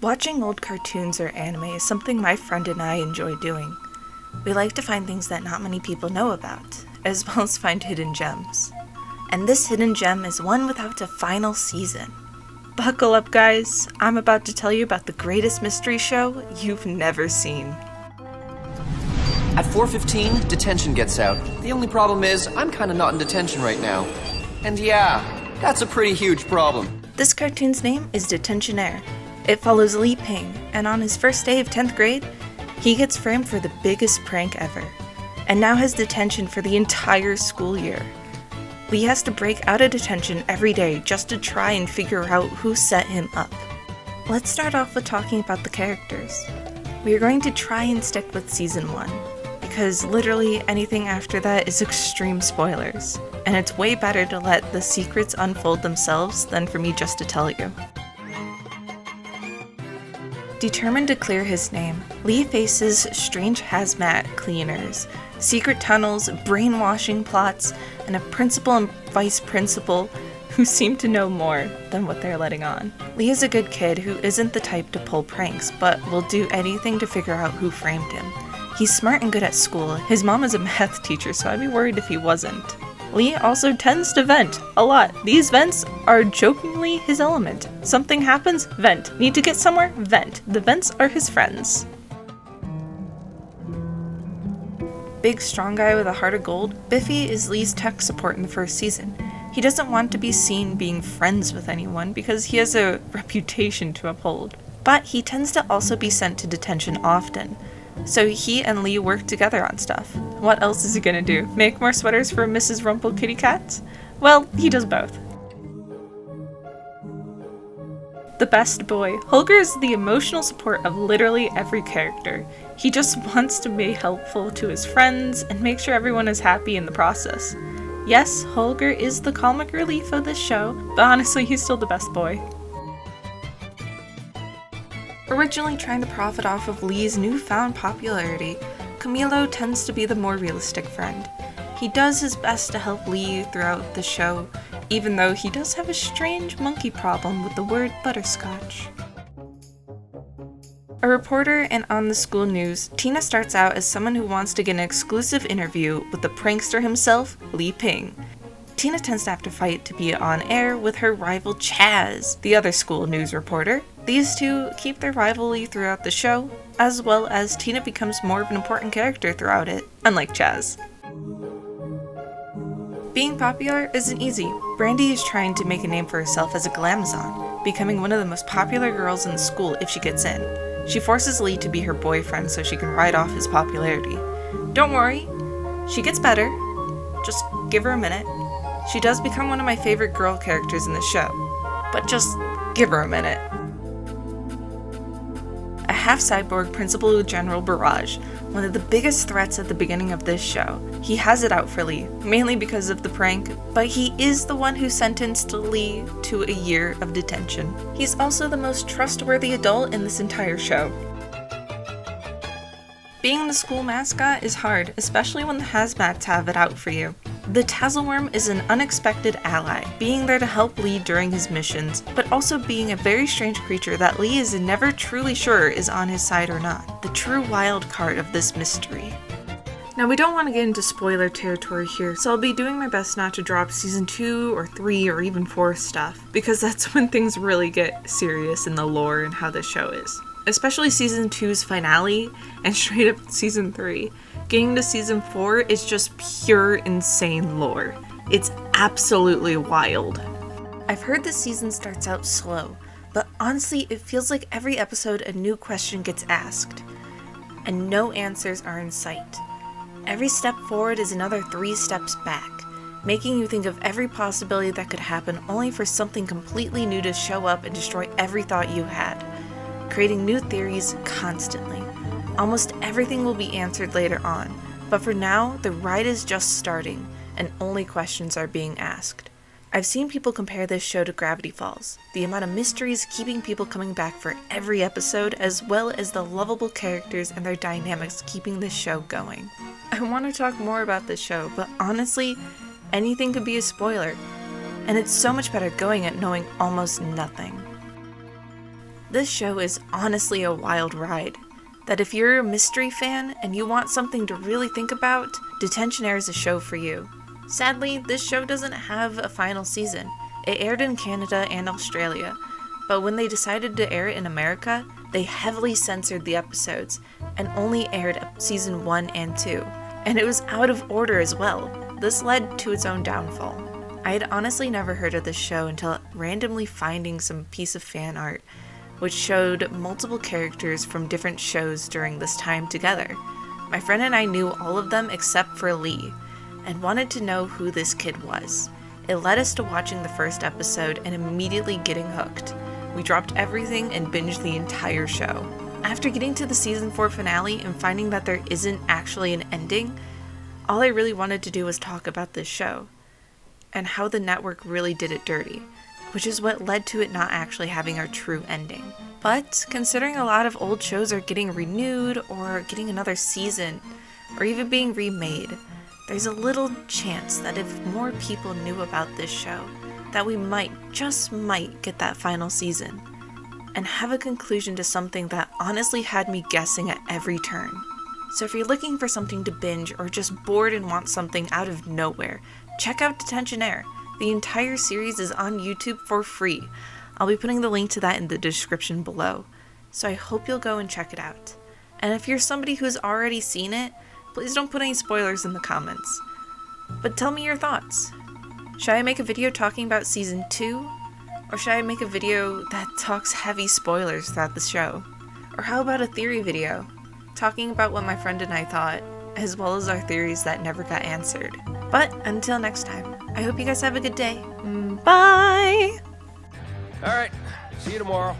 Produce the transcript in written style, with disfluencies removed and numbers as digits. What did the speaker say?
Watching old cartoons or anime is something my friend and I enjoy doing. We like to find things that not many people know about, as well as find hidden gems. And this hidden gem is one without a final season. Buckle up, guys. I'm about to tell you about the greatest mystery show you've never seen. At 4:15, detention gets out. The only problem is, I'm kinda not in detention right now. And yeah, that's a pretty huge problem. This cartoon's name is Detentionaire. It follows Li Ping, and on his first day of 10th grade, he gets framed for the biggest prank ever, and now has detention for the entire school year. Li has to break out of detention every day just to try and figure out who set him up. Let's start off with talking about the characters. We are going to try and stick with Season 1, because literally anything after that is extreme spoilers, and it's way better to let the secrets unfold themselves than for me just to tell you. Determined to clear his name, Li faces strange hazmat cleaners, secret tunnels, brainwashing plots, and a principal and vice principal who seem to know more than what they're letting on. Li is a good kid who isn't the type to pull pranks, but will do anything to figure out who framed him. He's smart and good at school. His mom is a math teacher, so I'd be worried if he wasn't. Li also tends to vent a lot. These vents are jokingly his element. Something happens, vent. Need to get somewhere, vent. The vents are his friends. Big strong guy with a heart of gold, Biffy is Li's tech support in the first season. He doesn't want to be seen being friends with anyone because he has a reputation to uphold. But he tends to also be sent to detention often. So he and Li work together on stuff. What else is he gonna do? Make more sweaters for Mrs. Rumple Kitty Cat? Well, he does both. The best boy. Holger is the emotional support of literally every character. He just wants to be helpful to his friends and make sure everyone is happy in the process. Yes, Holger is the comic relief of this show, but honestly, he's still the best boy. Originally trying to profit off of Li's newfound popularity, Camilo tends to be the more realistic friend. He does his best to help Li throughout the show, even though he does have a strange monkey problem with the word butterscotch. A reporter and on the school news, Tina starts out as someone who wants to get an exclusive interview with the prankster himself, Li Ping. Tina tends to have to fight to be on air with her rival Chaz, the other school news reporter. These two keep their rivalry throughout the show, as well as Tina becomes more of an important character throughout it, unlike Chaz. Being popular isn't easy. Brandy is trying to make a name for herself as a glamazon, becoming one of the most popular girls in the school if she gets in. She forces Li to be her boyfriend so she can ride off his popularity. Don't worry, she gets better. Just give her a minute. She does become one of my favorite girl characters in the show, but just give her a minute. A half-cyborg Principal General Barrage, one of the biggest threats at the beginning of this show. He has it out for Li, mainly because of the prank, but he is the one who sentenced Li to a year of detention. He's also the most trustworthy adult in this entire show. Being the school mascot is hard, especially when the hazmats have it out for you. The Tasselworm is an unexpected ally, being there to help Li during his missions, but also being a very strange creature that Li is never truly sure is on his side or not. The true wild card of this mystery. Now, we don't want to get into spoiler territory here, so I'll be doing my best not to drop season 2 or 3 or even 4 stuff, because that's when things really get serious in the lore and how the show is. Especially season 2's finale and straight up season 3. Getting to season 4 is just pure insane lore. It's absolutely wild. I've heard this season starts out slow, but honestly it feels like every episode a new question gets asked, and no answers are in sight. Every step forward is another 3 steps back, making you think of every possibility that could happen only for something completely new to show up and destroy every thought you had, creating new theories constantly. Almost everything will be answered later on, but for now, the ride is just starting, and only questions are being asked. I've seen people compare this show to Gravity Falls, the amount of mysteries keeping people coming back for every episode, as well as the lovable characters and their dynamics keeping this show going. I want to talk more about this show, but honestly, anything could be a spoiler, and it's so much better going at knowing almost nothing. This show is honestly a wild ride. That if you're a mystery fan and you want something to really think about, Detentionaire is a show for you. Sadly, this show doesn't have a final season. It aired in Canada and Australia, but when they decided to air it in America, they heavily censored the episodes and only aired season 1 and 2. And it was out of order as well. This led to its own downfall. I had honestly never heard of this show until randomly finding some piece of fan art which showed multiple characters from different shows during this time together. My friend and I knew all of them except for Lee, and wanted to know who this kid was. It led us to watching the first episode and immediately getting hooked. We dropped everything and binged the entire show. After getting to the season 4 finale and finding that there isn't actually an ending, all I really wanted to do was talk about this show, and how the network really did it dirty, which is what led to it not actually having our true ending. But considering a lot of old shows are getting renewed or getting another season, or even being remade, there's a little chance that if more people knew about this show, that we might, just might, get that final season, and have a conclusion to something that honestly had me guessing at every turn. So if you're looking for something to binge or just bored and want something out of nowhere, check out Detentionaire. The entire series is on YouTube for free. I'll be putting the link to that in the description below, so I hope you'll go and check it out. And if you're somebody who's already seen it, please don't put any spoilers in the comments. But tell me your thoughts. Should I make a video talking about season 2? Or should I make a video that talks heavy spoilers throughout the show? Or how about a theory video, talking about what my friend and I thought, as well as our theories that never got answered. But until next time, I hope you guys have a good day. Bye! Alright, see you tomorrow.